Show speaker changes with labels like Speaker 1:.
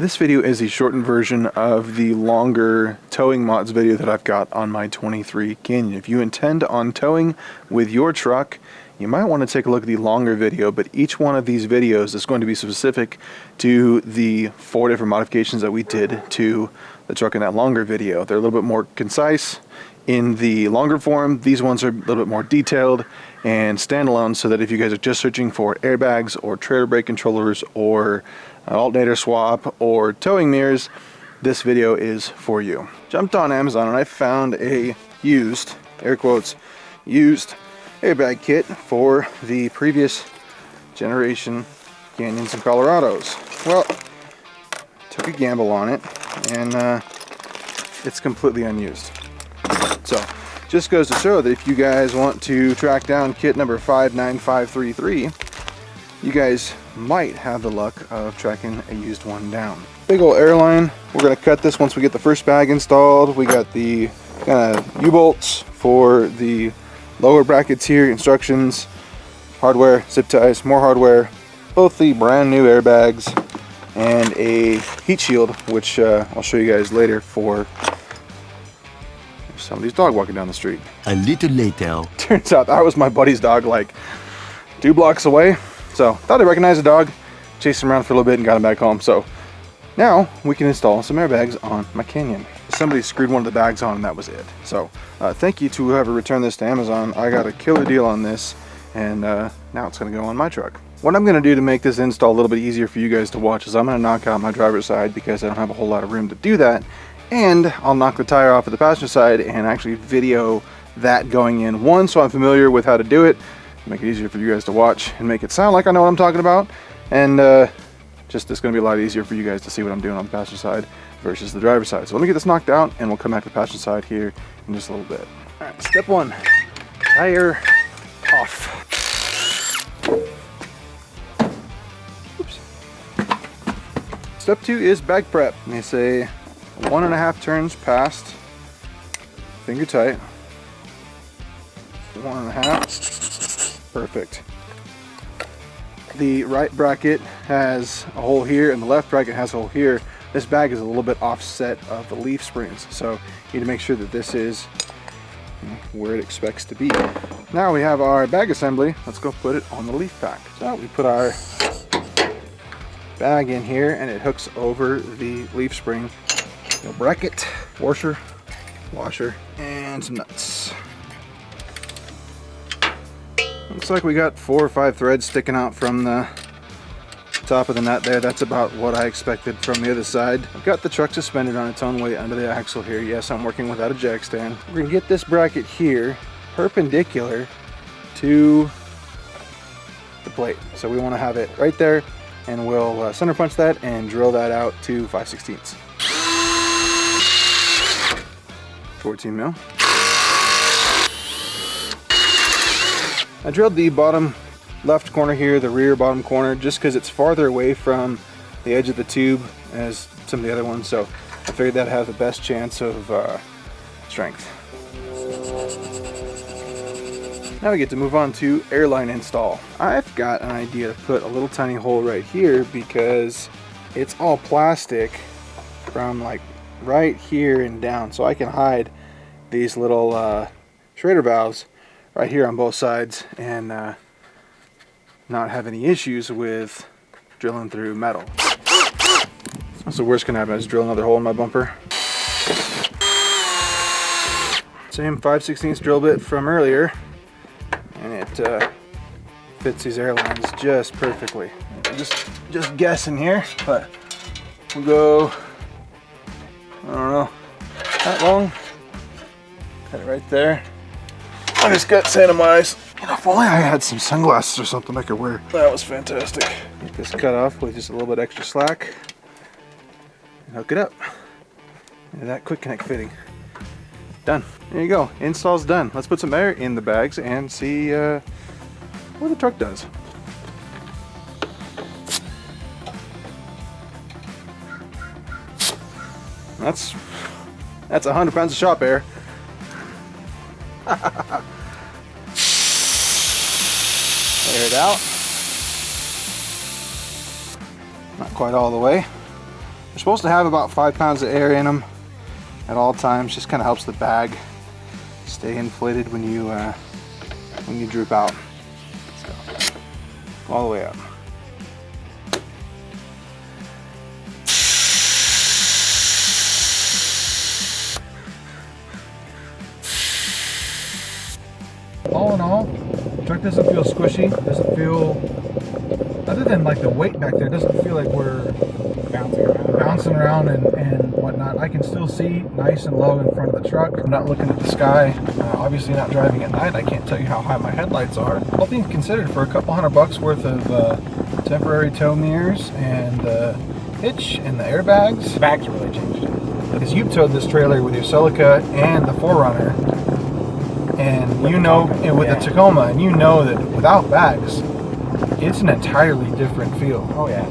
Speaker 1: This video is a shortened version of the longer towing mods video that I've got on my 23 Canyon. If you intend on towing with your truck, you might want to take a look at the longer video, but each one of these videos is going to be specific to the 4 different modifications that we did to the truck in that longer video. They're a little bit more concise in the longer form. These ones are a little bit more detailed and standalone, so that if you guys are just searching for airbags or trailer brake controllers or an alternator swap or towing mirrors, this video is for you. Jumped on Amazon and I found a used, air quotes, used airbag kit for the previous generation Canyons and Colorados. Well, took a gamble on it, and it's completely unused. So, just goes to show that if you guys want to track down kit number 59533, you guys might have the luck of tracking a used one down. Big old airline. We're going to cut this once we get the first bag installed. We got the kind of U-bolts for the lower brackets here, instructions, hardware, zip ties, more hardware, both the brand new airbags, and a heat shield, which I'll show you guys later. For somebody's dog walking down the street.
Speaker 2: A little later.
Speaker 1: Turns out that was my buddy's dog, like 2 blocks away. So thought I recognized the dog, chased him around for a little bit and got him back home. So now we can install some airbags on my Canyon. Somebody screwed one of the bags on and that was it. So thank you to whoever returned this to Amazon. I got a killer deal on this, and now it's gonna go on my truck. What I'm gonna do to make this install a little bit easier for you guys to watch is I'm gonna knock out my driver's side, because I don't have a whole lot of room to do that. And I'll knock the tire off at the passenger side and actually video that going in. One, so I'm familiar with how to do it, make it easier for you guys to watch and make it sound like I know what I'm talking about. And just it's going to be a lot easier for you guys to see what I'm doing on the passenger side versus the driver's side. So let me get this knocked out and we'll come back to the passenger side here in just a little bit. All right, step 1, tire off. Oops. Step 2 is bag prep. And they say 1.5 turns past, finger tight, 1.5, perfect. The right bracket has a hole here and the left bracket has a hole here. This bag is a little bit offset of the leaf springs, so you need to make sure that this is where it expects to be. Now we have our bag assembly. Let's go put it on the leaf pack. So we put our bag in here and it hooks over the leaf spring. No bracket, washer, and some nuts. Looks like we got 4 or 5 threads sticking out from the top of the nut there. That's about what I expected from the other side. I've got the truck suspended on its own weight under the axle here. Yes, I'm working without a jack stand. We're gonna get this bracket here perpendicular to the plate. So we wanna have it right there, and we'll center punch that and drill that out to 5/16. 14 mil. I drilled the bottom left corner here, the rear bottom corner, just because it's farther away from the edge of the tube as some of the other ones, so I figured that'd have the best chance of strength. Now we get to move on to airline install. I've got an idea to put a little tiny hole right here because it's all plastic from like right here and down, so I can hide these little Schrader valves right here on both sides and not have any issues with drilling through metal. That's the worst can happen, I just drill another hole in my bumper. Same 5/16 drill bit from earlier, and it fits these airlines just perfectly. Just guessing here, but we'll go, I don't know, that long. Cut it right there. I just got sand in my eyes. You know, if only I had some sunglasses or something I could wear. That was fantastic. Get this cut off with just a little bit extra slack and hook it up. And that quick connect fitting. Done. There you go. Install's done. Let's put some air in the bags and see what the truck does. That's 100 pounds of shop air. Air it out. Not quite all the way.
Speaker 2: They're supposed to have about 5 pounds of air in them at all times. Just kind of helps the bag stay inflated when you droop out. So, all the way up.
Speaker 3: All in all, the truck doesn't feel squishy. Doesn't feel, other than like the weight back there, doesn't feel like we're bouncing around and whatnot. I can still see nice and low in front of the truck. I'm not looking at the sky. Obviously not driving at night. I can't tell you how high my headlights are. All things considered, for a couple $100 worth of temporary tow mirrors and hitch and the airbags, the bags really changed. Because you've towed this trailer with your Celica and the 4Runner, and you know, and with the Tacoma, and you know that without bags, it's an entirely different feel.
Speaker 2: Oh yeah.